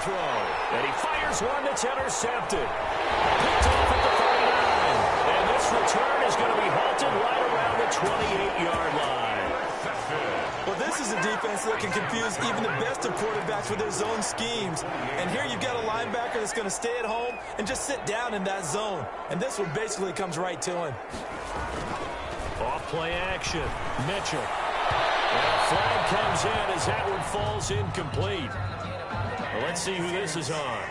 throw. And he fires one that's intercepted. Picked off at the 39. And this return is going to be halted right around the 28-yard line. Well, this is a defense that can confuse even the best of quarterbacks with their zone schemes. And here you've got a linebacker that's going to stay at home and just sit down in that zone. And this one basically comes right to him. Off play action. Mitchell. And a flag comes in as that one falls incomplete. Well, let's see who this is on.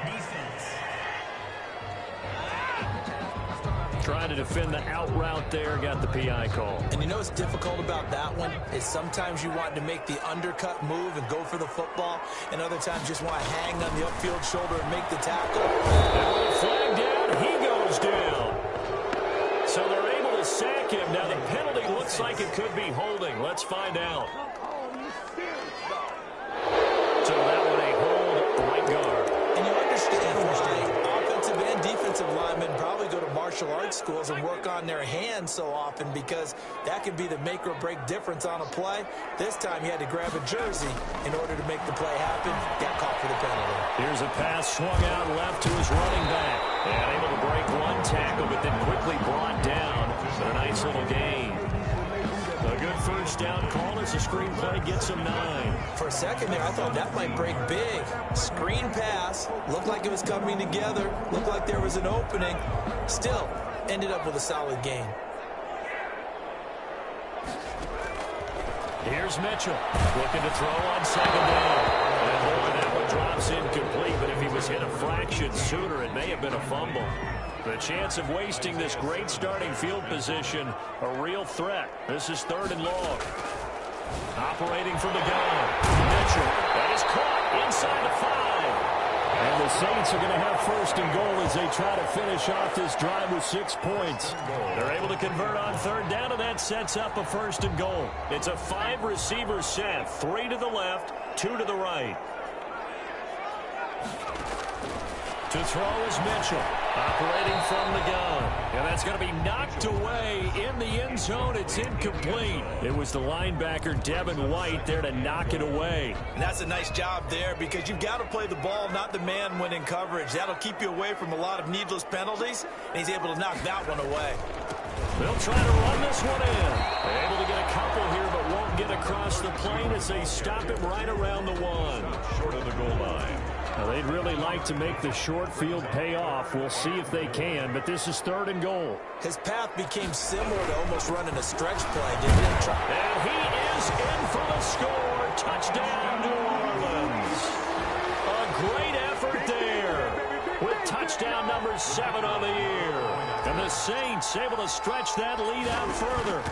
Trying to defend the out route there, got the PI call. And you know what's difficult about that one is sometimes you want to make the undercut move and go for the football, and other times just want to hang on the upfield shoulder and make the tackle. And with a flag down, he goes down. So they're able to sack him. Now the penalty looks like it could be holding. Let's find out. So that one a hold, right guard. And you understand why offensive and defensive linemen probably go to martial arts schools and work on their hands so often, because that can be the make or break difference on a play. This time he had to grab a jersey in order to make the play happen. Got caught for the penalty. Here's a pass swung out left to his running back. And able to break one tackle, but then quickly brought down. But a nice little gain. A good first down call as the screen play gets him 9. For a second there, I thought that might break big. Screen pass. Looked like it was coming together. Looked like there was an opening. Still, ended up with a solid gain. Here's Mitchell. Looking to throw on second down. And boy, that one drops incomplete. But if he was hit a fraction sooner, it may have been a fumble. The chance of wasting this great starting field position, a real threat. This is 3rd and long. Operating from the gun. Mitchell. That is caught inside the 5. And the Saints are going to have 1st and goal as they try to finish off this drive with 6 points. They're able to convert on 3rd down, and that sets up a 1st and goal. It's a 5-receiver set. 3 to the left, 2 to the right. To throw is Mitchell, operating from the gun. And that's going to be knocked away in the end zone. It's incomplete. It was the linebacker, Devin White, there to knock it away. And that's a nice job there, because you've got to play the ball, not the man when in coverage. That'll keep you away from a lot of needless penalties, and he's able to knock that one away. They'll try to run this one in. They're able to get a couple here, but won't get across the plane as they stop him right around the 1. Short of the goal line. Now, they'd really like to make the short field pay off. We'll see if they can, but this is 3rd and goal. His path became similar to almost running a stretch play, didn't it? And he is in for the score. Touchdown, New Orleans. A great effort there with touchdown number 7 on the year. And the Saints able to stretch that lead out further.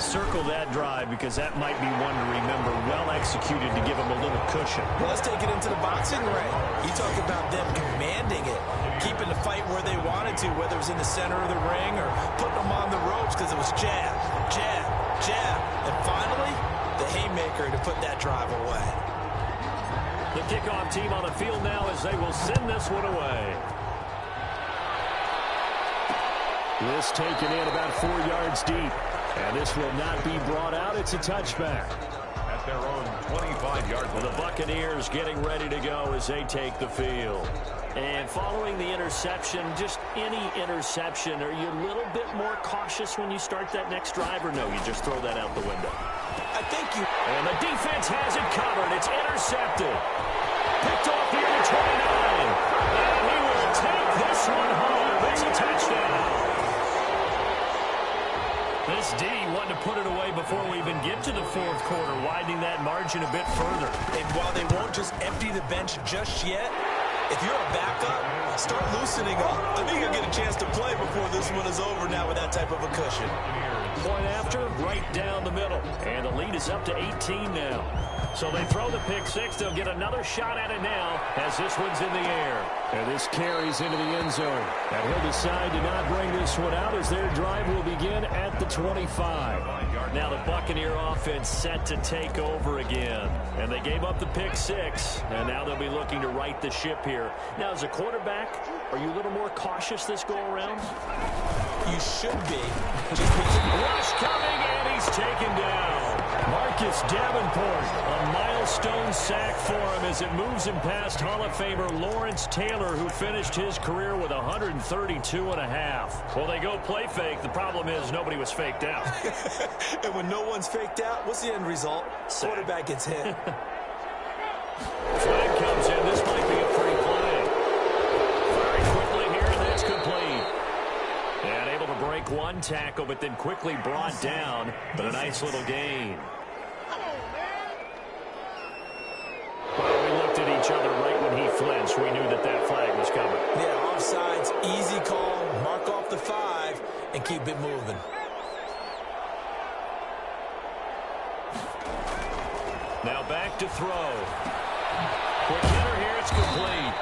Circle that drive, because that might be one to remember. Well executed to give them a little cushion. Well, let's take it into the boxing ring. You talk about them commanding it, keeping the fight where they wanted to, whether it was in the center of the ring or putting them on the ropes, because it was jab, jab, jab. And finally, the haymaker to put that drive away. The kickoff team on the field now as they will send this one away. This taken in about 4 yards deep. And this will not be brought out. It's a touchback. At their own 25-yard line. The Buccaneers getting ready to go as they take the field. And following the interception, just any interception, are you a little bit more cautious when you start that next drive, or no, you just throw that out the window? I think you... And the defense has it covered. It's intercepted. Picked off here to 29. And he will take this one home. It's a touchdown. This D wanted to put it away before we even get to the 4th quarter, widening that margin a bit further. And while they won't just empty the bench just yet, if you're a backup, start loosening up. I think you'll get a chance to play before this one is over now with that type of a cushion. Point after, right down the middle. And the lead is up to 18 now. So they throw the pick 6. They'll get another shot at it now as this one's in the air. And this carries into the end zone. And he'll decide to not bring this one out as their drive will begin at the 25. Now the Buccaneer offense set to take over again. And they gave up the pick 6. And now they'll be looking to right the ship here. Now as a quarterback, are you a little more cautious this go around? You should be. Just rush coming, and he's taken down. Marcus Davenport, a A milestone sack for him as it moves him past Hall of Famer Lawrence Taylor, who finished his career with 132.5. Well, they go play fake. The problem is nobody was faked out. And when no one's faked out, what's the end result? Sack. Quarterback gets hit. Flag comes in. This might be a free play. Very quickly here, and that's complete. And able to break one tackle, but then quickly brought down. But a nice little gain. Well, we looked at each other right when he flinched. We knew that that flag was coming. Yeah, offsides, easy call. Mark off the 5 and keep it moving. Now back to throw. Quick hitter here, it's complete.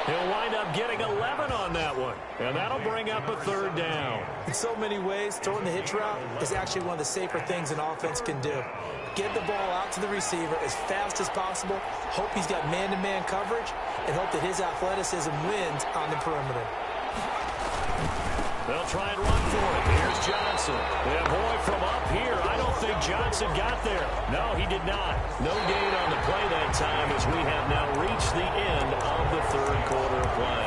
He'll wind up getting 11 on that one, and that'll bring up a 3rd down. In so many ways, throwing the hitch route is actually one of the safer things an offense can do. Get the ball out to the receiver as fast as possible, hope he's got man-to-man coverage, and hope that his athleticism wins on the perimeter. They'll try and run for it. Here's Johnson. Yeah, boy, from up here, I don't think Johnson got there. No, he did not. No gain on the play that time as we have now reached the end of the 3rd quarter of play.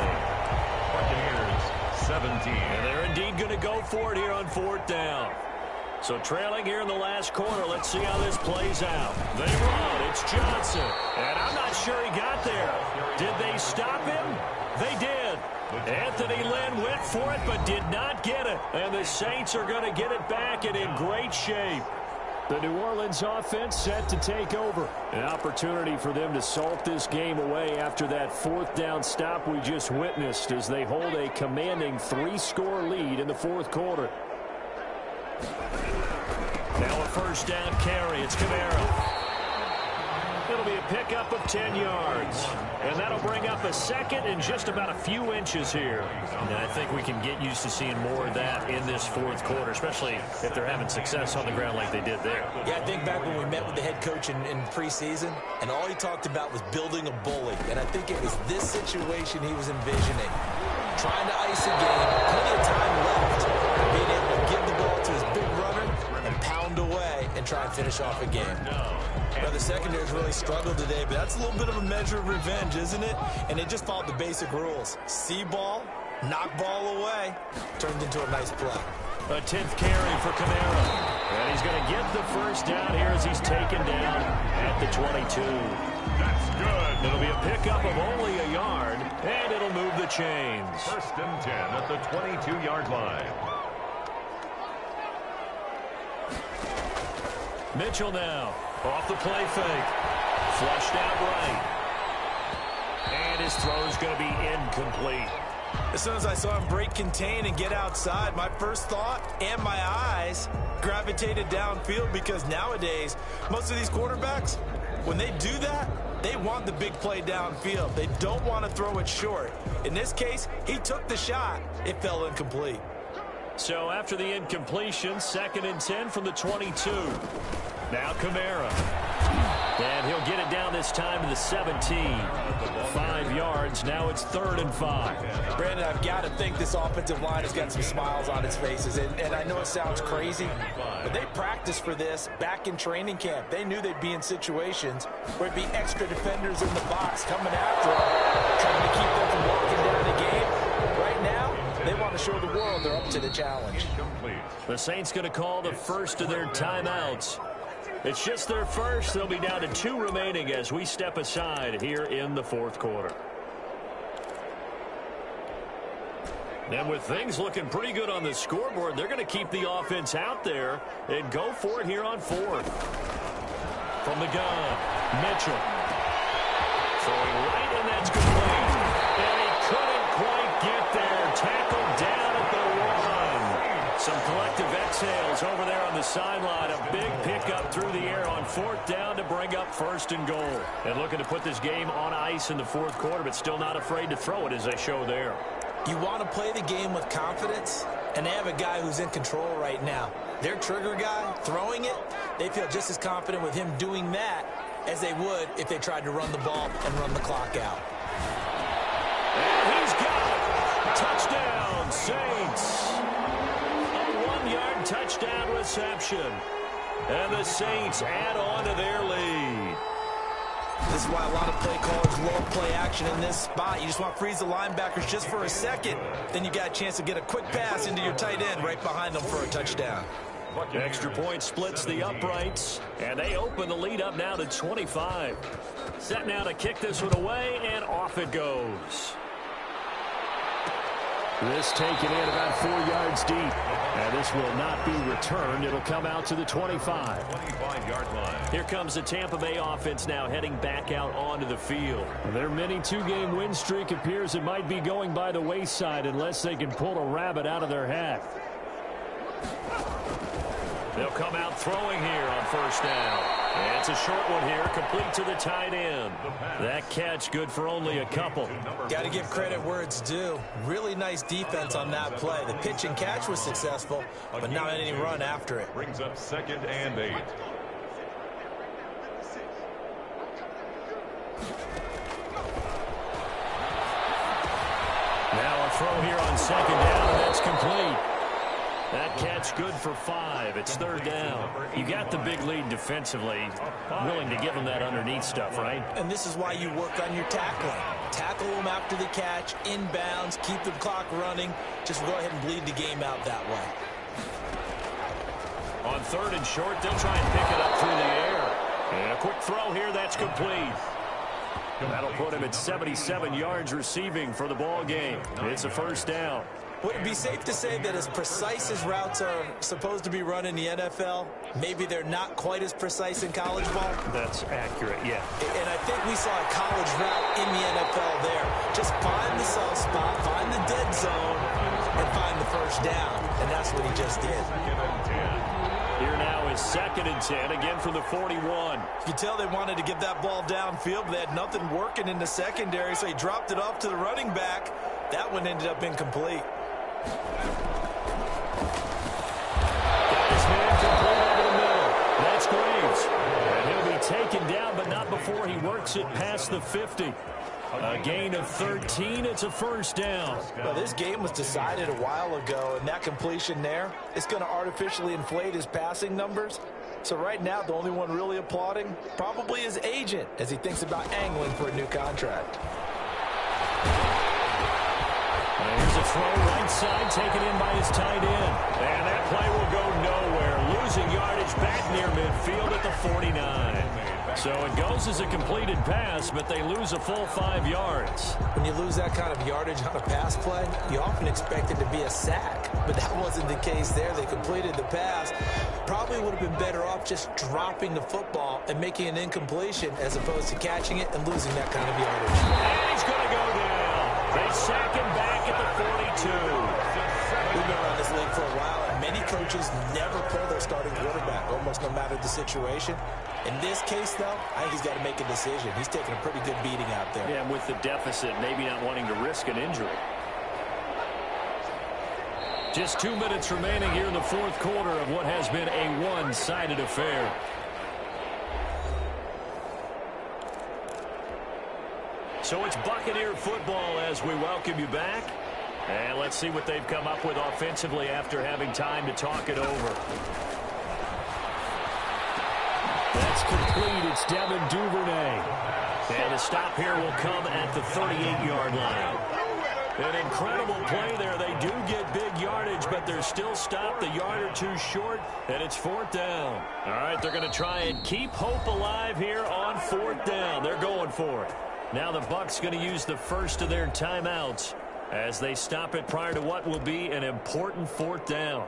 Buccaneers, 17. And they're indeed going to go for it here on 4th down. So trailing here in the last quarter, let's see how this plays out. They run. It's Johnson. And I'm not sure he got there. Did they stop him? They did. Anthony Lynn went for it but did not get it. And the Saints are going to get it back and in great shape. The New Orleans offense set to take over. An opportunity for them to salt this game away after that 4th down stop we just witnessed as they hold a commanding 3-score lead in the 4th quarter. Now a 1st down carry. It's Kamara. It'll be a pickup of 10 yards. And that'll bring up a 2nd and just about a few inches here. And I think we can get used to seeing more of that in this 4th quarter, especially if they're having success on the ground like they did there. Yeah, I think back when we met with the head coach in preseason, and all he talked about was building a bully. And I think it was this situation he was envisioning. Trying to ice a game, plenty of time left, and being able to give the ball to his big runner and pound away and try and finish off a game. Now, the secondary's really struggled today, but that's a little bit of a measure of revenge, isn't it? And they just followed the basic rules. See ball, knock ball away, turned into a nice play. A 10th carry for Kamara. And he's going to get the 1st down here as he's taken down at the 22. That's good. It'll be a pickup of only a yard, and it'll move the chains. 1st and 10 at the 22-yard line. Mitchell now. Off the play fake. Flushed out right. And his throw's going to be incomplete. As soon as I saw him break contain and get outside, my first thought and my eyes gravitated downfield because nowadays, most of these quarterbacks, when they do that, they want the big play downfield. They don't want to throw it short. In this case, he took the shot. It fell incomplete. So after the incompletion, 2nd and 10 from the 22. Now Kamara. And he'll get it down this time to the 17. 5 yards. Now it's 3rd and 5. Brandon, I've got to think this offensive line has got some smiles on its faces. And I know it sounds crazy, but they practiced for this back in training camp. They knew they'd be in situations where it'd be extra defenders in the box coming after them, trying to keep them from walking down the game. Right now, they want to show the world they're up to the challenge. The Saints going to call the first of their timeouts. It's just their first. They'll be down to 2 remaining as we step aside here in the 4th quarter. And with things looking pretty good on the scoreboard, they're going to keep the offense out there and go for it here on 4th. From the gun, Mitchell. Throwing right, and that's complete. And he couldn't quite get there. Tackled down at the 1. Some collective exhales over there on the sideline. A big pickup through the air on 4th down to bring up 1st and goal. And looking to put this game on ice in the 4th quarter, but still not afraid to throw it as they show there. You want to play the game with confidence, and they have a guy who's in control right now. Their trigger guy, throwing it, they feel just as confident with him doing that as they would if they tried to run the ball and run the clock out. And he's got it. Touchdown, Saints. A 1-yard touchdown reception. And the Saints add on to their lead. This is why a lot of play callers love play action in this spot. You just want to freeze the linebackers just for a second. Then you got a chance to get a quick pass into your tight end right behind them for a touchdown. Extra point splits the uprights, and they open the lead up now to 25. Set now to kick this one away, and off it goes. This taken in about 4 yards deep. And this will not be returned. It'll come out to the 25. 25-yard line. Here comes the Tampa Bay offense now heading back out onto the field. Their mini two-game win streak appears it might be going by the wayside unless they can pull a rabbit out of their hat. They'll come out throwing here on first down. And it's a short one here, complete to the tight end. That catch good for only a couple. Got to give credit where it's due. Really nice defense on that play. The pitch and catch was successful, but not any run after it. Brings up 2nd and 8. Now a throw here on 2nd down, and that's complete. That catch good for 5. It's 3rd down. You got the big lead defensively. Willing to give them that underneath stuff, right? And this is why you work on your tackling. Tackle them after the catch, inbounds, keep the clock running. Just go ahead and bleed the game out that way. On 3rd and short, they'll try and pick it up through the air. And a quick throw here, that's complete. That'll put him at 77 yards receiving for the ball game. It's a 1st down. Would it be safe to say that as precise as routes are supposed to be run in the NFL, maybe they're not quite as precise in college ball? That's accurate, yeah. And I think we saw a college route in the NFL there. Just find the soft spot, find the dead zone, and find the 1st down. And that's what he just did. 2nd and 10. Here now is 2nd and 10, again from the 41. You can tell they wanted to get that ball downfield, but they had nothing working in the secondary, so he dropped it off to the running back. That one ended up incomplete. Got his man complete over the middle. That's Graves. And he'll be taken down, but not before he works it past the 50. A gain of 13. It's a 1st down. Well, this game was decided a while ago, and that completion there is going to artificially inflate his passing numbers. So right now, the only one really applauding probably his agent as he thinks about angling for a new contract. Here's a throw right side, taken in by his tight end. And that play will go nowhere. Losing yardage back near midfield at the 49. So it goes as a completed pass, but they lose a full 5 yards. When you lose that kind of yardage on a pass play, you often expect it to be a sack. But that wasn't the case there. They completed the pass. Probably would have been better off just dropping the football and making an incompletion as opposed to catching it and losing that kind of yardage. And he's going to go down. They sack him back at the 42. We've been around this league for a while, and many coaches never pull their starting quarterback, almost no matter the situation. In this case, though, I think he's got to make a decision. He's taking a pretty good beating out there. Yeah, and with the deficit, maybe not wanting to risk an injury. Just 2 minutes remaining here in the 4th quarter of what has been a one-sided affair. So it's Buccaneer football as we welcome you back. And let's see what they've come up with offensively after having time to talk it over. That's complete. It's Devin Duvernay. And the stop here will come at the 38-yard line. An incredible play there. They do get big yardage, but they're still stopped a yard or two short, and it's 4th down. All right, they're going to try and keep hope alive here on 4th down. They're going for it. Now the Bucs going to use the first of their timeouts as they stop it prior to what will be an important 4th down.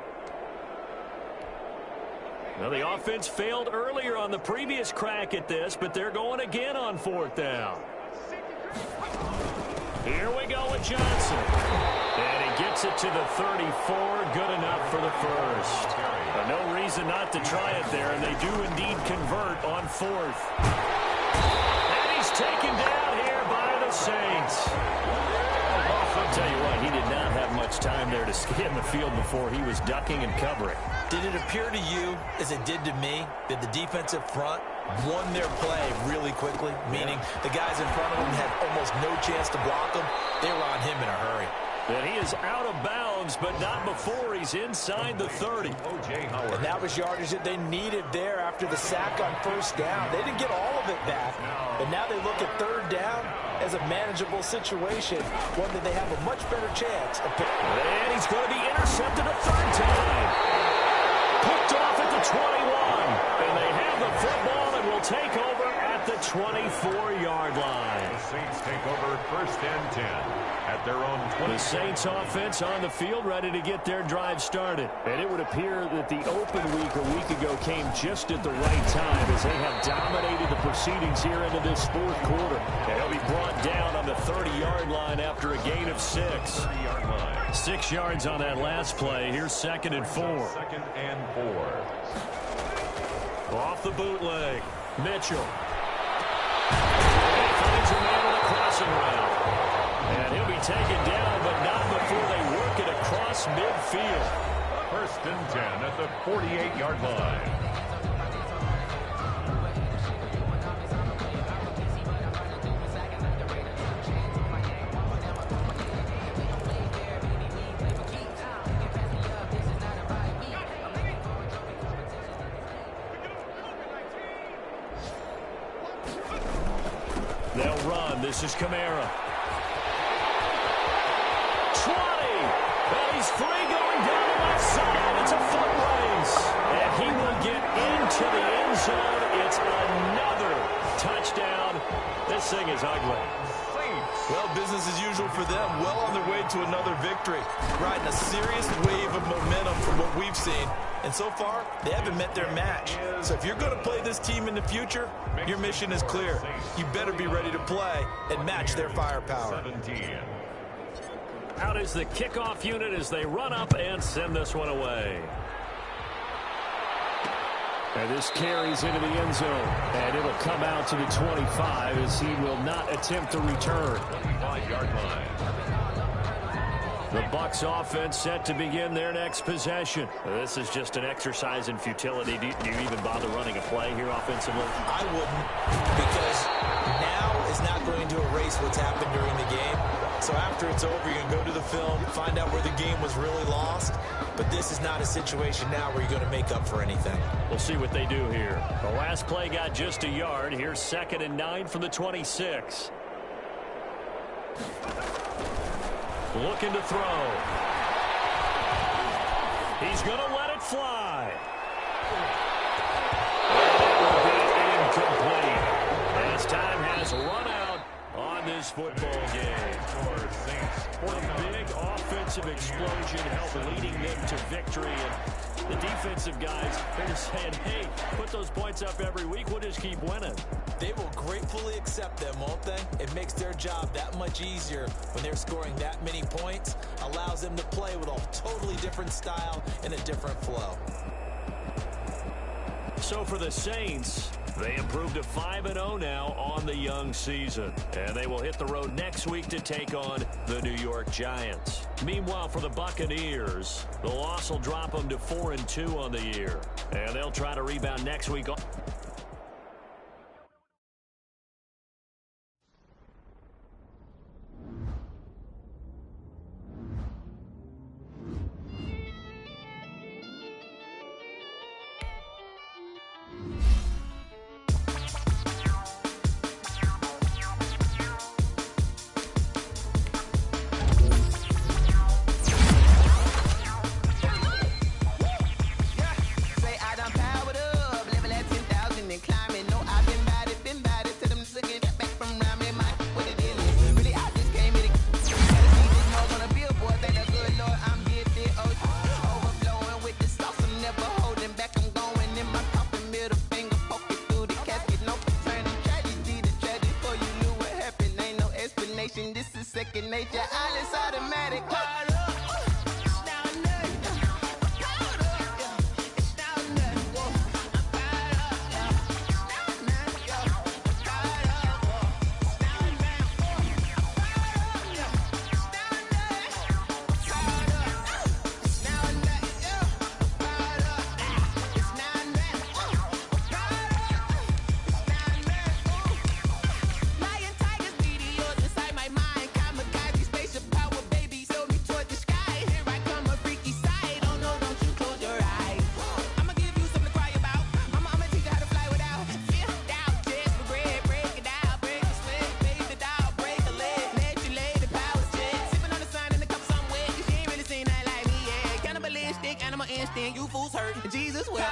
Now the offense failed earlier on the previous crack at this, but they're going again on 4th down. Here we go with Johnson. And he gets it to the 34. Good enough for the first. But no reason not to try it there, and they do indeed convert on 4th. And he's taken down here by the Saints. I'll tell you what, he did not have much time there to scan the field before he was ducking and covering. Did it appear to you, as it did to me, that the defensive front won their play really quickly? Meaning the guys in front of him had almost no chance to block him. They were on him in a hurry. And he is out of bounds, but not before he's inside the 30. And that was yardage that they needed there after the sack on first down. They didn't get all of it back, but now they look at third down as a manageable situation, one that they have a much better chance of picking. And he's going to be intercepted a third time. Picked off at the 21. And they have the football and will take over at the 24-yard line. The Saints take over first and 10 at their own 20. The Saints offense on the field ready to get their drive started. And it would appear that the open week a week ago came just at the right time as they have dominated the proceedings here into this fourth quarter. And he'll be brought down on the 30-yard line after a gain of 6. 30-yard line. 6 yards on that last play. Here's 2nd and 4. 2nd and 4. Off the bootleg. Mitchell. He finds a man on the crossing route. And he'll be taken down, but not before they work it across midfield. First and 10 at the 48-yard line. They'll run. This is Kamara. 20. And he's free going down the left side. It's a foot race. And he will get into the end zone. It's another touchdown. This thing is ugly. Well, business as usual for them. Well on their way to another victory. Riding a serious wave of momentum from what we've seen. And so far, they haven't met their match. So if you're going to play this team in the future, your mission is clear. You better be ready to play and match their firepower. 17. Out is the kickoff unit as they run up and send this one away. And this carries into the end zone. And it'll come out to the 25 as he will not attempt to return. 25-yard line. The Bucs offense set to begin their next possession. This is just an exercise in futility. Do you even bother running a play here offensively? I wouldn't, because now is not going to erase what's happened during the game. So after it's over, you can go to the film, find out where the game was really lost. But this is not a situation now where you're going to make up for anything. We'll see what they do here. The last play got just a yard. Here's 2nd and 9 from the 26. Looking to throw. He's going to let it fly. And it will be incomplete. As time has run out on this football game. A big offensive explosion helped leading them to victory. And the defensive guys, they're just saying, hey, put those points up every week. We'll just keep winning. They will gratefully accept them, won't they? It makes their job that much easier when they're scoring that many points. Allows them to play with a totally different style and a different flow. So for the Saints, they improved to 5-0 now on the young season. And they will hit the road next week to take on the New York Giants. Meanwhile, for the Buccaneers, the loss will drop them to 4-2 on the year. And they'll try to rebound next week. then you fools hurt. Jesus will.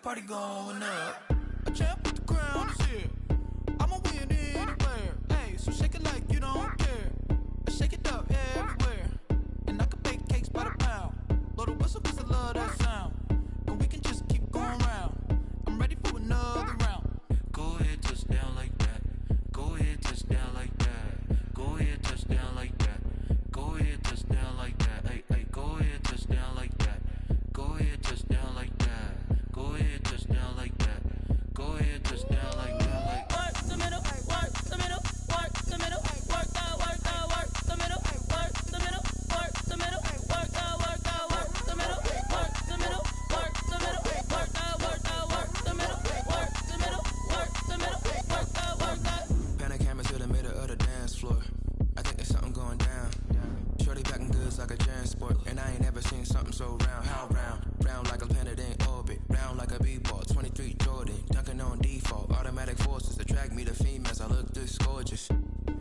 Party going up. A champ with the crown is here. I'ma win anywhere. Hey, so shake it like you don't care. I shake it up everywhere. And I can bake cakes by the pound. Blow the whistle cause I love that sound. And we can just keep going round. I'm ready for another round. Go ahead, touch down like that. Go ahead, touch down like that. Go ahead, touch down like that. Go ahead, touch down like that. Hey, hey, go ahead, touch down like that. Go ahead, touch down like that. Go ahead, touch down like that. Go ahead, touch down like that. Like work the middle, work the middle, work the middle, work the middle, work the middle, work the middle, work the middle, work the middle, work the middle, work the middle, work the middle, work the middle, work the. Pan a camera to the middle of the dance floor. I think there's something going down. Shorty backing goods like a transport, and I ain't never seen something so round. How round? Round like a planet in orbit, round like a b-ball. 23 Jordan, dunking on default. Automatic forces attract me to females. I look this gorgeous.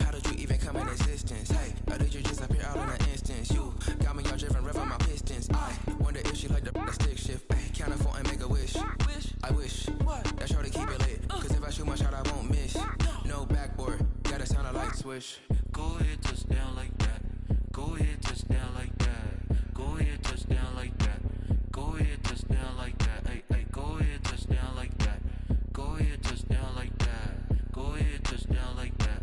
How did you even come in existence? Hey, or did you just appear out in an instance? You got me all driven, revving my pistons. I wonder if she like the stick shift. Ay, count a 4 and make a wish. I wish that shorty keep it lit. Cause if I shoot my shot, I won't miss. No backboard, gotta sound a light switch. Go ahead, touch down like that. Go ahead, touch down like that. Go ahead, touch down like that. Go ahead, touch down like that. Hey, hey, go ahead, touch down like that. Go ahead, touch down like that. Go ahead, touch down like that.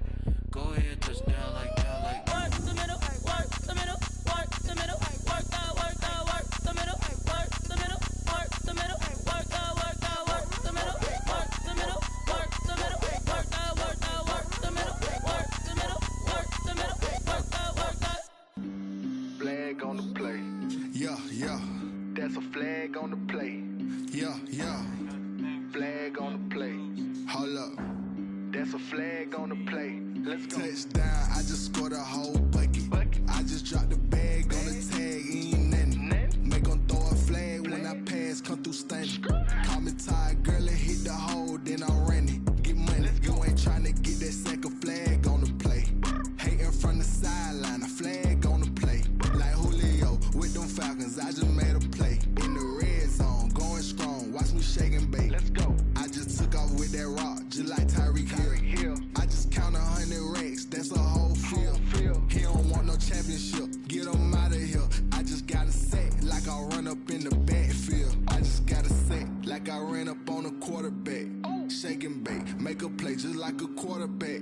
Go ahead, touch down like that. Like work the middle, work the middle, work the middle, work the middle, work the middle, work the middle, work the middle, work the middle, work the middle, work the middle, work the middle, work the middle, work the middle, work the. Flag on the play. Yeah, yeah. That's a flag on the play. Yeah, yeah. Flag on the play. Hold up. That's a flag on the play. Let's go. Touchdown, I just scored a whole bucket. I just dropped the bag on the tag, ain't nothing. Make 'em throw a flag when I pass, come through stunning. Call me tired, girl, and hit the hole, then I ran it. Get money, you ain't tryna get that second flag on the play. Hating from the sideline, a flag on the play. Like Julio with them Falcons, I just made a play. In the red zone, going strong, watch me shake and bake. Let's go. I just took off with that rock, just like Tyreek Hill. I just count 100 racks, that's a whole field. He don't want no championship, get him out of here. I just got a set, like I run up in the backfield. I just got a set, like I ran up on a quarterback. Shake and bake, make a play just like a quarterback.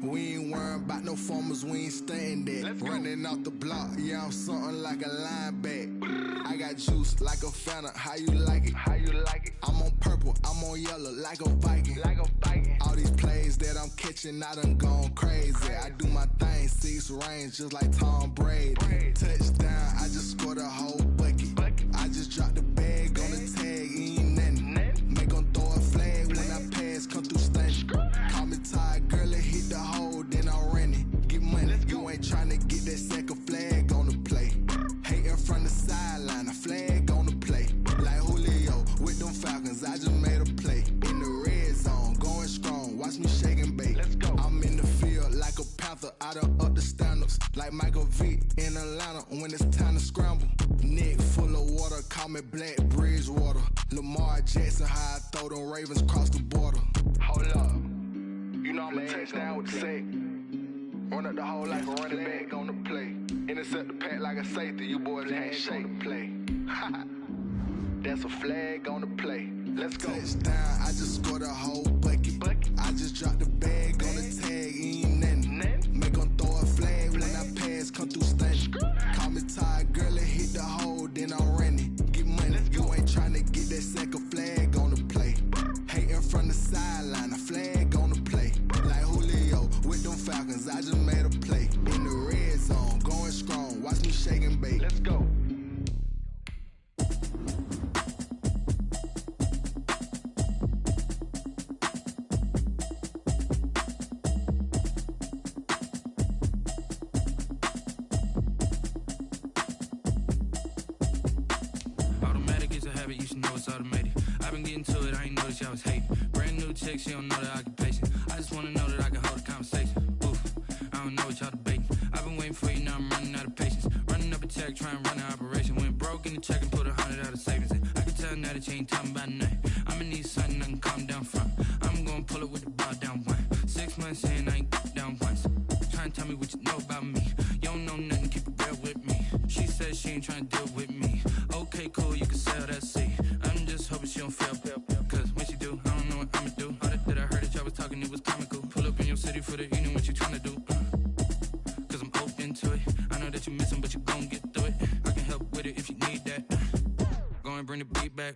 We ain't worrying about no formers, we ain't staying there. Running off the block, yeah, I'm something like a linebacker. I got juice like a Fanta, how you like it? How you like it? I'm on purple, I'm on yellow, like a Viking. Like a Viking. All these plays that I'm catching, I done gone crazy. I do my thing, 6 close range, just like Tom Brady. Touchdown, I just scored a whole bucket. I just dropped the bag on the tag, ain't nothing. Make 'em throw a flag when I pass, come through stunning. Call me tired, girl, it hit the hole, then I'm running. Get money, you ain't tryna get that second flag on the play. Hating from the sideline, a flag on the play. Like Julio with them Falcons, I just made a play. In the red zone, going strong, watch me shake and bake. I'm in the field like a panther, out of up the standards. Like Michael Vick in Atlanta when it's time to scramble. Neck full of water, call me Black Bridgewater. Lamar Jackson, how I throw them Ravens cross the border. Hold up, you know I'm a touchdown with the sack. Run up the hole like a running back on the play. Intercept the pack like a safety, you boys can't shake the play. That's a flag on the play. Let's go. Touchdown, I just scored a whole bucket. I just dropped the bag on the tag, ain't nothing. Make 'em throw a flag when I pass, come through stunning. Call me tired, girl, it hit the hole, then I'm running. Get money, you ain't tryna get that second flag on the play. Hating from the sideline, a flag on the play. Like Julio with them Falcons, I just made a play. In the red zone, going strong, watch me shake and bake. Let's go. Automatic is a habit, you should know it's automated. I've been getting to it, I ain't noticed y'all was hating. Brand new chick, she don't know the occupation. I just wanna know that I can hold a conversation. Oof, I don't know what y'all debating. I've been waiting for you, now I'm running out of patience. Running up a check, trying to run an operation. Went broke in the check and put 100 out of savings in. I can tell now that you ain't talking about nothing. I'ma need something I can calm down from. I'm gonna pull it with the ball down one. 6 months in, I ain't down once. Trying to tell me what you know about me. You don't know nothing, keep it real with me. She says she ain't trying to deal with me. Okay, cool, you can sell that seat. I'm just hoping she don't fail. Cause when she do, I don't know what I'ma do. All that I heard that y'all was talking, it was comical. Pull up in your city for the evening, what you tryna do? Cause I'm open to it. I know that you missing, but you gon' get through it. I can help with it if you need that. Go and bring the beat back.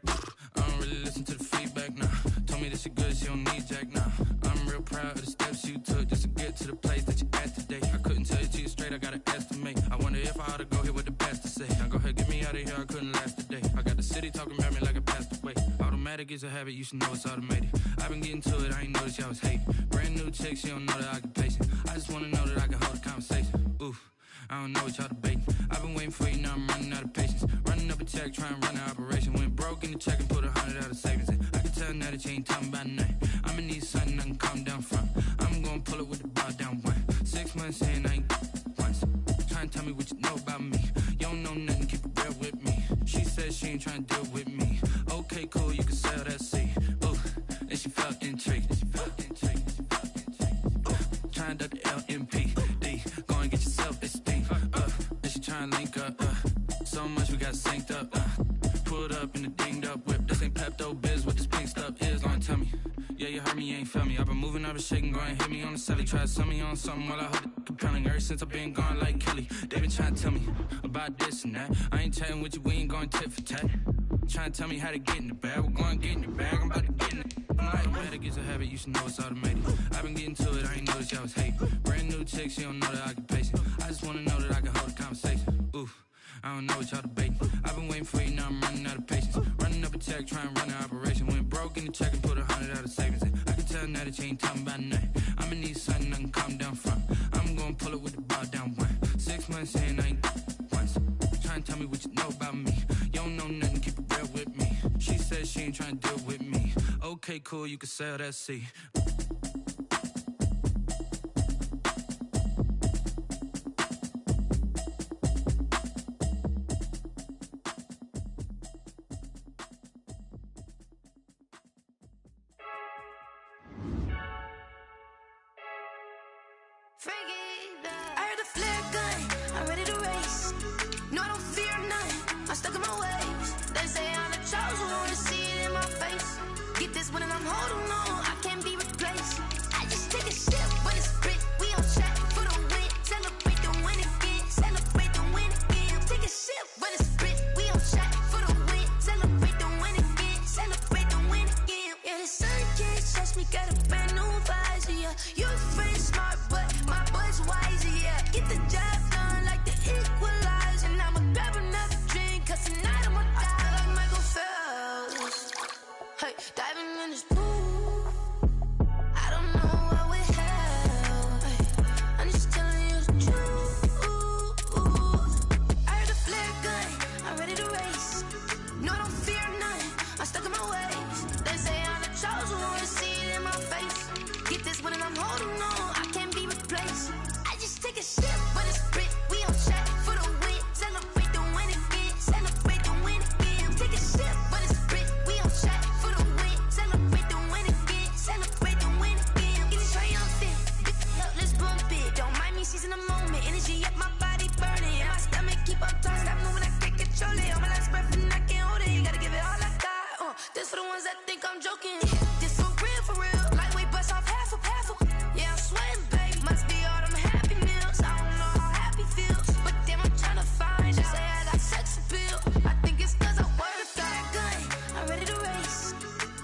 I don't really listen to the feedback, nah. Told me that she good, she don't need jack, nah. I'm real proud of the steps you took just to get to the place that you at today. I couldn't tell you to you straight, I gotta estimate. I wonder if I ought to go here with the best to say. Now go ahead, get me out of here, I couldn't last today. I got the city talking about me like I passed away. Automatic is a habit, you should know it's automated. I've been getting to it, I ain't noticed y'all was hating. Brand new chick, she don't know the occupation. I just wanna know that I can hold a conversation. Oof, I don't know what y'all debating. I've been waiting for you, now I'm running out of patience. Running up a check, trying to run an operation. Went broke in the check and put 100 out of savings in. I can tell now that you ain't talking about nothing. I'ma need something I can calm down from. I'm gonna pull it with the ball down one. 6 months in, I ain't once. Trying to tell me what you know about me. You don't know nothing, keep it real with me. She says she ain't trying to deal with me. Okay, cool, you can sell that seat. Ooh, and she felt intrigued. Trying to duck the LMPD. Go and get your self-esteem. And she trying to link up. So much we got synced up. Pulled up in the dinged up whip. This ain't Pepto-Biz, what this pink stuff is. Long tell me. Yeah, you heard me, you ain't felt me. I've been moving, I've been shaking, go and hit me on the celly. Try to sell me on something while I hold it compelling. Ever since I've been gone like Kelly, they been trying to tell me about this and that. I ain't chatting with you, we ain't going tit for tat. Trying to tell me how to get in the bag. We're going to get in the bag, I'm about to get in it. Automatic is a habit, you should know it's automated. I've been getting to it, I ain't noticed y'all was hating. Brand new chick, she don't know the occupation. I just wanna know that I can hold a conversation. Oof, I don't know what y'all debating. I've been waiting for you, now I'm running out of patience. Running up a check, trying to run an operation. Went broke in the check and put 100 out of savings in. I can tell now that you ain't talking about nothing. I'ma need something I can calm down from. I'm gonna pull it with the ball down one. 6 months in, I ain't once. Trying to tell me what you know about me. You don't know nothing, keep it real with me. She says she ain't trying to deal with me. Okay, cool, you can sell that seat. I heard the flare gun, I'm ready to race. No, I don't fear none, I'm stuck in my ways. They say I'm the chosen one, to see it in my face. Get this one and I'm holding on, I can't be replaced. I just take a sip when it's split, we on track for the win. Celebrate the win again, celebrate the win again. Take a sip when it's split, we on track for the win. Celebrate the win again, celebrate the win again. Yeah, the sun can't touch me, got a brand new visor, yeah. You're friend smart, but my boy's wiser, yeah. get the job done like the Equalizer. And I'ma grab another drink, cause tonight I'ma die. I feel like Michael Phelps, hey, diving in this pool. I don't know what we have, hey, I'm just telling you the truth. I heard the flare gun, I'm ready to race. No, I don't fear none, I'm stuck in my ways. They say I'm the chosen one, see it in my face. Get this one and I'm holding on, I can't be replaced. I just take a sip, but it's Brit, we on track for the win. Celebrate the win again, celebrate the win again. Take a sip, but it's Brit, we on track for the win. Celebrate the win again, celebrate the win again. Getting triumphant, let's bump it. Don't mind me seizing the moment, energy up my body burning. And my stomach keep up talk, stop moving, I can't control it. On my last breath and I can't hold it, you gotta give it all I got. This for the ones that think I'm joking. This for real, lightweight bust off half a. Yeah, I'm sweating, baby, must be all them happy meals. I don't know how happy feels, but damn, I'm trying to find out. Say I got sex appeal, I think it's cause I wear the fire gun. I'm ready to race,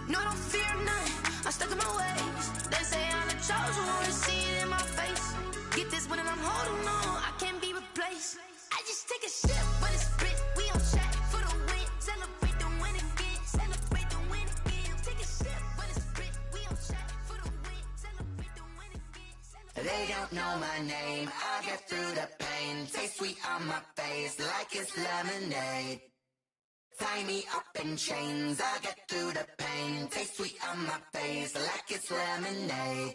no, I don't fear none, I'm stuck in my ways. They say I'm the chosen one, see it in my face. Get this one and I'm holding on, I can't be replaced. I just take a sip, but it's Brit, we on track for the win. Celebrate the win again, celebrate the win again. Take a sip, but it's Brit, we on track for the win. Celebrate the win again, celebrate. They don't know my name, I get through the pain. Taste sweet on my face like it's lemonade. Tie me up in chains, I get through the pain. Taste sweet on my face like it's lemonade.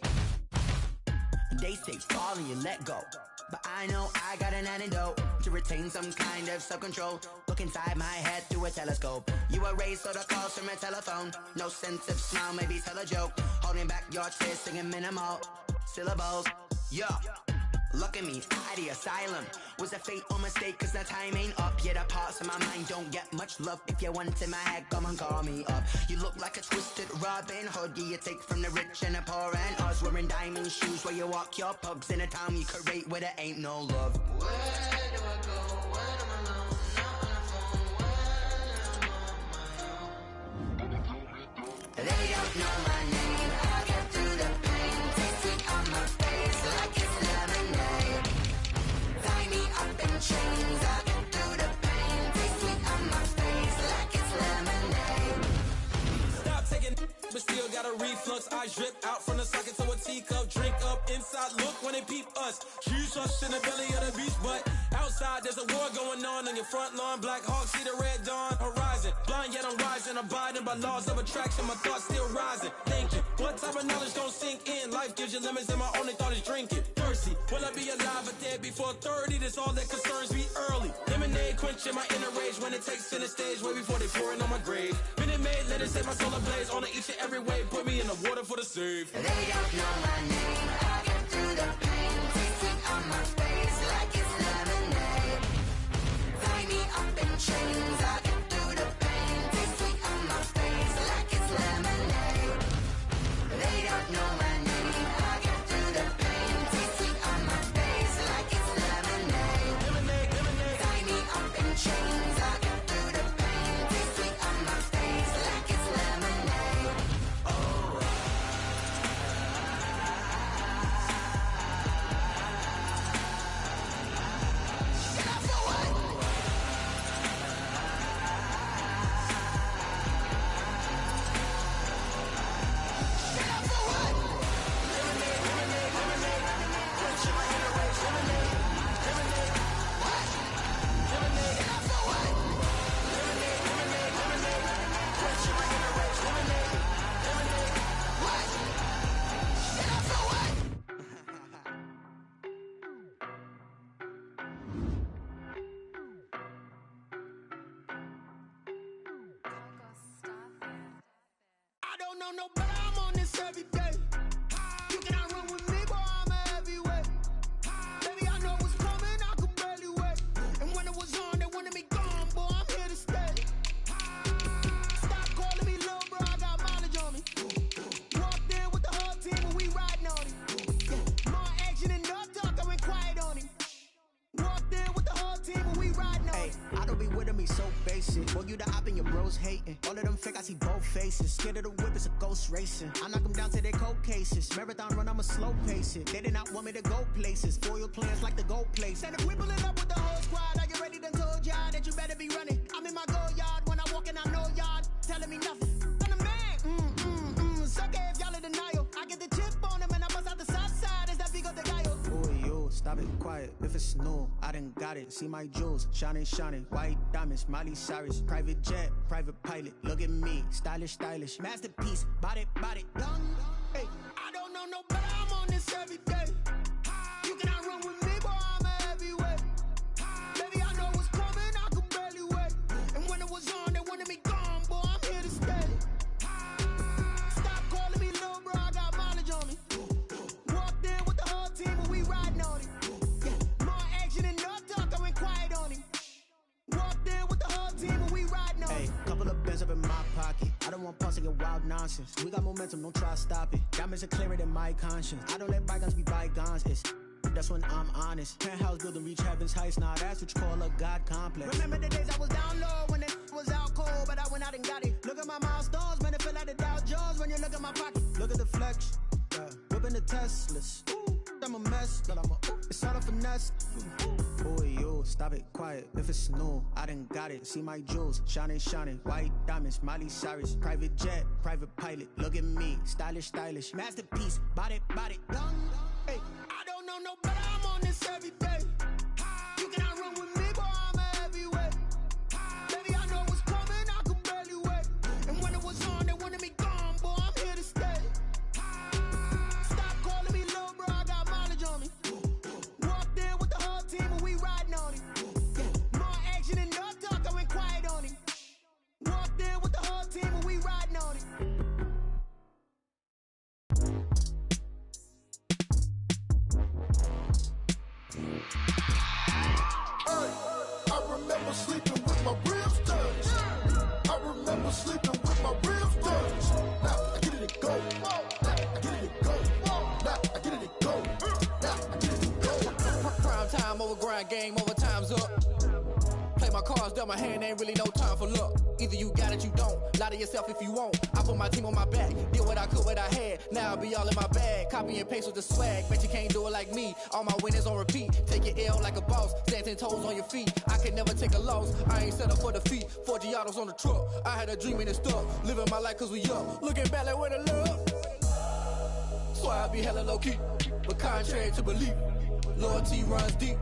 They say fall and you let go, but I know I got an antidote to retain some kind of self-control. Look inside my head through a telescope. You erase all the calls from a telephone. No sense of smile, maybe tell a joke. Holding back your tears, singing minimal syllables. Yo, look at me, out the asylum. Was a fate or mistake, cause the time ain't up. Yeah, the parts of my mind don't get much love. If you want in my head, come and call me up. You look like a twisted Robin Hood. Yeah, you take from the rich and the poor and us. Wearing diamond shoes where you walk your pugs in a town you create where there ain't no love. Where do I go when I'm alone? Not on the phone, when I'm on my own. They don't know my name, I get through the pain. Taste sweet on my face like it's lemonade. Tie me up in chains, I get through the pain. Taste sweet on my face like it's lemonade. Stop taking, but still got a reflux. I drip out from the socket to a teacup. Drink up inside, look when they peep us. Choose us in the belly of the beast, but outside there's a war going on your front lawn. Black Hawk, see the red dawn horizon. Blind yet I'm rising, abiding by laws of attraction. My thoughts still rising, thinking what type of knowledge gon' sink in? Life gives you limits and my only thought is drinking. Thirsty, will I be alive or dead before 30? That's all that concerns me early. Lemonade quenching my inner rage when it takes center stage way before they pouring on my grave. Minute Maid, let it set my soul ablaze on each and every way. Put me in the water for the save. They don't know my name, I get through the pain. Taste sweet on my face like it's lemonade. Tie me up in chains, I get through the pain. Taste sweet on my face like it's lemonade. They don't know my name, I get through the pain. Taste sweet on my face like it's lemonade. Tie me up in chains, I get through the pain. Taste sweet on my face like it's lemonade. Oh. I don't know no better, I'm on this every day. You cannot run with me, boy, I'm a heavyweight. Baby, I know what's coming, I could barely wait. And when it was on, they wanted me gone, boy, I'm here to stay. Stop calling me little bro, I got mileage on me. Walked in with the whole team and we riding on him. More action and no talk, I went quiet on him. Walked in with the whole team and we riding on him. I don't be with him me so basic. Boy, you the op and your bros hating. All of them fake, I see both faces. Scared of the whip, it's a ghost racing. I knock them down to their cold cases. Marathon run, I'ma slow pace it. They did not want me to go places. Foil plans like the gold place. And if we pulling up with the whole squad, I get ready to told y'all that you better be running. I'm in my go yard. When I walk in, I know y'all telling me nothing. I'm the man. Suck it if y'all in denial. I get the chip on them and I bust out the south side. Is that big of the guy? Boy, yo, stop it, quiet. If it's new, I done got it. See my jewels, shining, white diamonds, Miley Cyrus, private jet, private pilot. Look at me, stylish, masterpiece, body, young. Hey, I don't know no better. I'm on this every day. You cannot run with me, boy. I'm a heavyweight. Baby, I know what's coming. I could barely wait. And when it was on, they wanted me gone, boy. I'm here to stay. Stop calling me little bro. I got mileage on me. Walked in with the whole team, and we riding on it. Yeah, more action and no talk. I went quiet on him. Walked in with the whole team, and we riding on it. Hey, couple of bins up in my pocket. I don't want pulse to get wild nonsense. We got momentum, don't try to stop it. Diamonds are clearer than my conscience. I don't let bygones be bygones. That's when I'm honest. Penthouse building, reach heaven's heights. Now that's what you call a God complex. Remember the days I was down low when it was out cold, but I went out and got it. Look at my milestones, man, it feel like the Dow Jones when you look at my pocket. Look at the flex, whipping the Teslas. I'm a mess, but it's all a finesse. Boy, yo, stop it, quiet. If it's new, I done got it. See my jewels, shining, white diamonds, Miley Cyrus, private jet, private pilot. Look at me, stylish, masterpiece, body, young. Hey, I don't know no better. I'm on this every day. You cannot run with me, boy. I'm a heavyweight. Baby, I know what's coming. I could barely wait. And when it was on, they wanted me gone, boy. I'm here to stay. Stop calling me little bro. I got mileage on me. Walked in with the whole team, and we riding on it. Yeah, more action and no talk. I went quiet on him. Walked in with the whole team, and we riding on it. I remember sleeping with my ribs touched. I remember sleeping with my ribs touched. Now I get it and go. Now I get it and go. Now I get it and go. Now I get it and go. Prime time over grind game, overtime's up. Play my cards, dealt my hand, ain't really no time for luck. Either you got it, you don't. Lie to yourself if you won't. I put my team on my back, did what I could, what I had. Now I'll be all in my bag. Copy and paste with the swag. Bet you can't do it like me. All my winners on repeat. Take your L like a boss. Stand 10 toes on your feet. I can never take a loss. I ain't set up for defeat. 4 Giottos on the truck. I had a dream and it stuck. Living my life cause we up. Looking back like where the love. So I be hella low key. But contrary to belief, loyalty runs deep.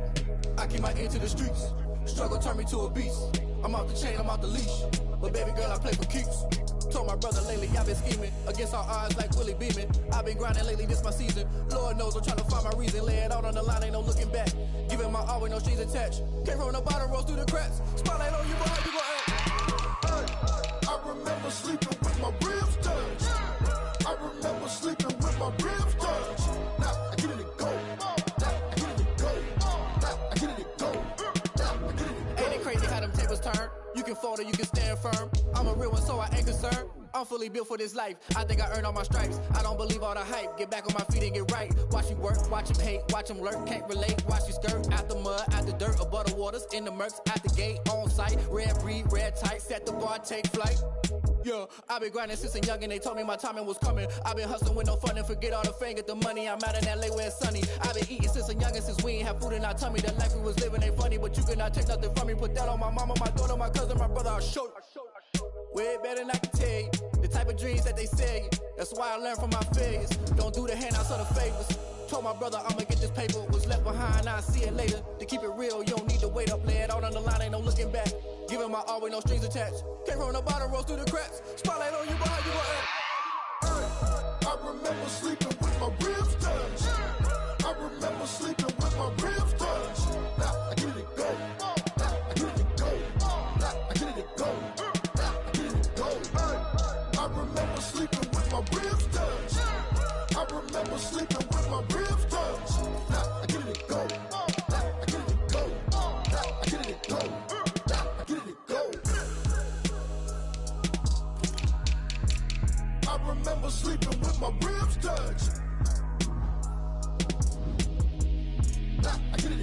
I keep my ear to the streets. Struggle turned me to a beast. I'm off the chain, I'm off the leash. But baby girl, I play for keeps. Told my brother lately, I've been scheming. Against all odds like Willie Beeman. I've been grinding lately, this my season. Lord knows I'm trying to find my reason. Lay it out on the line, ain't no looking back. Giving my all with no strings attached. Came from the bottom, rose through the cracks. Spotlight on you, boy, you gon' act. I remember sleeping with my ribs touched. I remember sleeping with my ribs touched. Now I get it and go. Now I get it and go. Now I get it and go. Now I get it and go. Ain't it crazy how them tables turn? You can fold or you can stand firm. I'm a real one, so I ain't concerned. I'm fully built for this life. I think I earned all my stripes. I don't believe all the hype. Get back on my feet and get right. Watch you work, watch him hate, watch him lurk. Can't relate, watch you skirt. Out the mud, out the dirt, above the waters, in the murks, out the gate, on site. Red breed, red tight, set the bar, take flight. Yeah, I been grinding since a young and they told me my timing was coming. I been hustling with no fun and forget all the fame, get the money. I'm out in LA where it's sunny. I been eating since a young and since we ain't have food in our tummy. The life we was living ain't funny, but you cannot take nothing from me. Put that on my mama, my daughter, my cousin, my brother, I'll show you. Way better than I can tell you. The type of dreams that they sell you. That's why I learned from my failures. Don't do the handouts or the favors. Told my brother I'ma get this paper. Was left behind, I'll see it later. To keep it real, you don't need to wait up. Lay it out on the line, ain't no looking back. Giving my all with no strings attached. Came from the bottom, rose through the cracks. Spotlight on you, boy, you gon' act. I remember sleeping with my ribs touched. I remember sleeping with my ribs touched. Now I get it and go. Now I get it and go. Now I get it and go. Now I get it and go. I remember sleeping with my ribs touched. I remember sleeping with my ribs touched. Now I get it and go. Now I get it and go. Now I get it and go. Now I get it and go. I remember sleeping with my ribs touched. Now I get it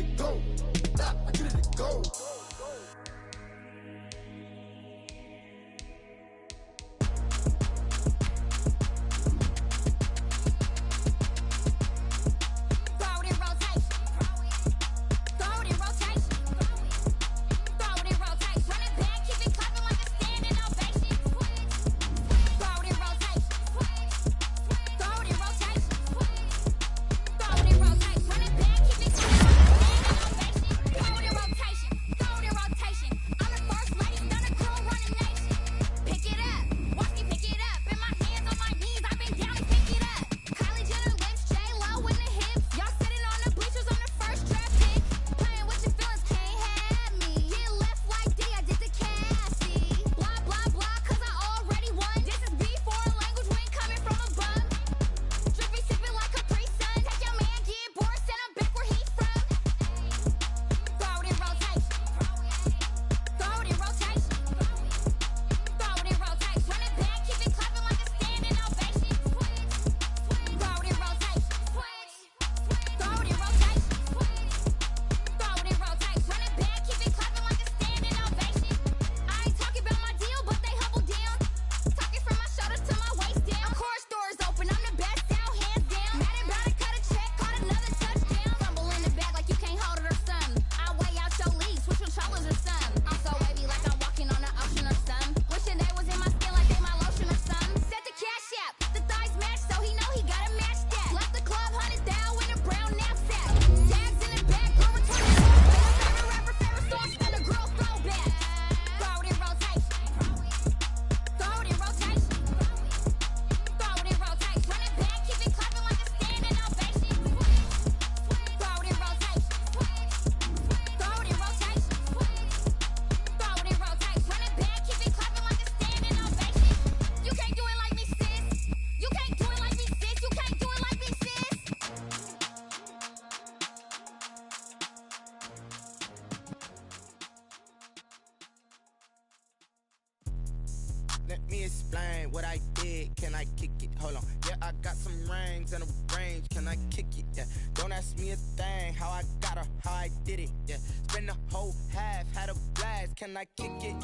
me explain what I did. Can I kick it? Hold on. Yeah, I got some rings and a range. Can I kick it? Yeah. Don't ask me a thing. How I got her, how I did it. Yeah. Spend the whole half, had a blast. Can I kick it?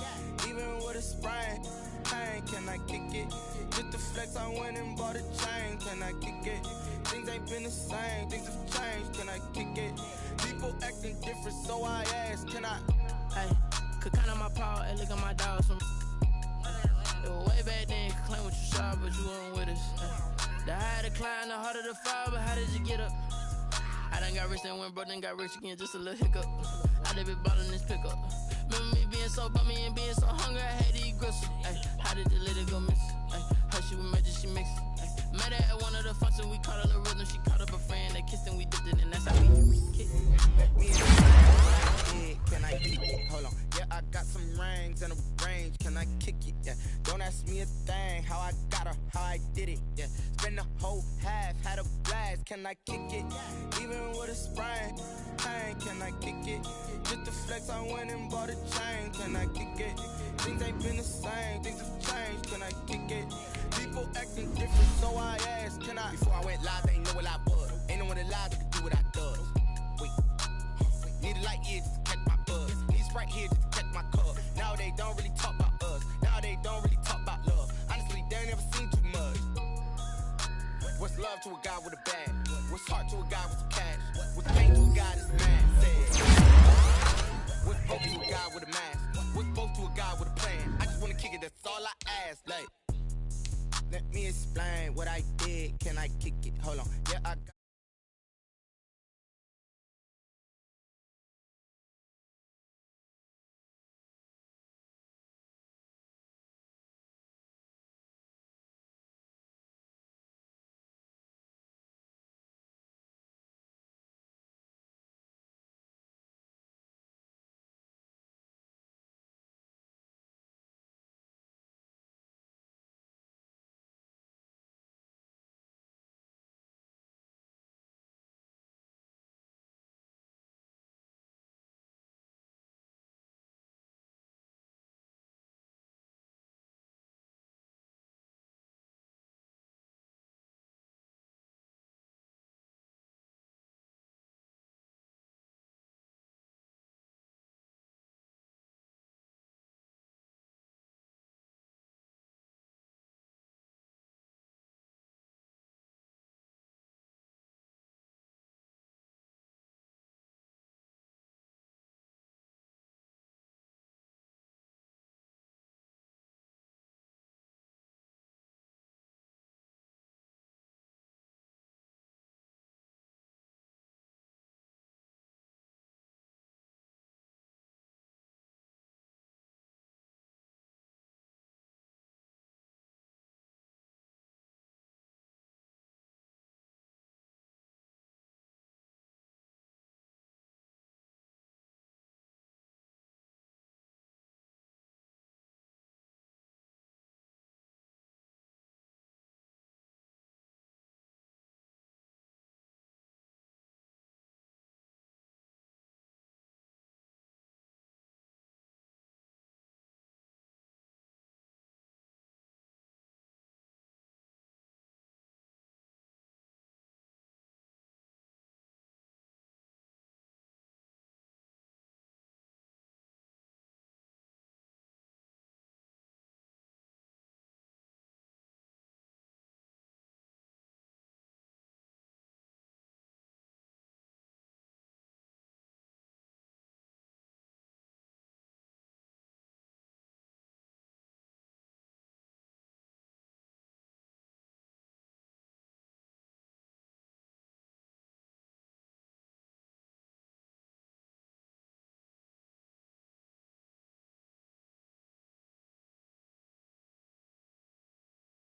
Even with a sprain. Pain, can I kick it? Just the flex, I went and bought a chain. Can I kick it? Things ain't been the same. Things have changed. Can I kick it? People acting different, so I ask. Can I? Hey, could count on my paw and look at my dogs from. It was way back then, could claim what you saw, but you weren't with us. The higher the climb, the harder the fall, but how did you get up? I done got rich and went broke, then got rich again, just a little hiccup. I done been ballin' this pickup. Remember me being so bummy and being so hungry, I had to eat gristle. Ay, how did the lady go miss? Ay, how she was magic, she mixed. Met her at one of the functions, we caught her the rhythm, she caught up a friend, they kissed and we dipped it, and that's how we kick. Can I kick it? Hold on. Yeah, I got some rings and a range. Can I kick it? Yeah. Don't ask me a thing. How I got her, how I did it. Yeah. Spend the whole half, had a blast. Can I kick it? Even with a sprain. Pain, can I kick it? Just the flex, I went and bought a chain. Can I kick it? Things ain't been the same. Things have changed. Can I kick it? People acting different, so I asked. Can I? Before I went live, they ain't know what I was. Ain't no one alive that could do what I does. Wait. Need a light here just to catch my buzz. Need Sprite here just to catch my cup. Now they don't really talk about us. Now they don't really talk about love. Honestly, they ain't never seen too much. What's love to a guy with a bag? What's heart to a guy with some cash? What's pain to a guy that's mad? Said. What's hope to a guy with a mask? What's both to a guy with a plan? I just wanna kick it, that's all I ask. Like, let me explain what I did. Can I kick it? Hold on. Yeah, I got